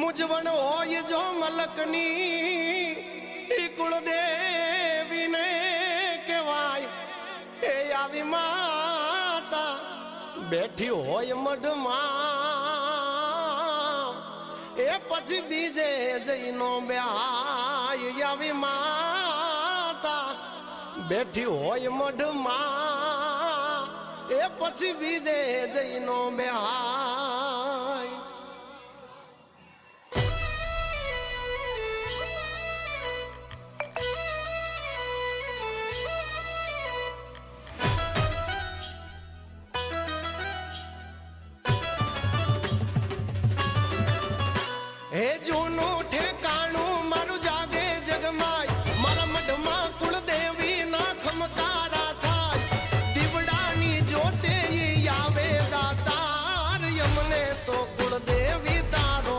મુજવણ હોય જો મલકની ઈ કુળદેવીને કહેવાય એ આવી માતા બેઠી હોય મઢમાં એ પછી બીજે જઈનો બેહાય આવી માતા બેઠી હોય મઢમાં એ પછી બીજે જઈનો બેહાય હે જૂનું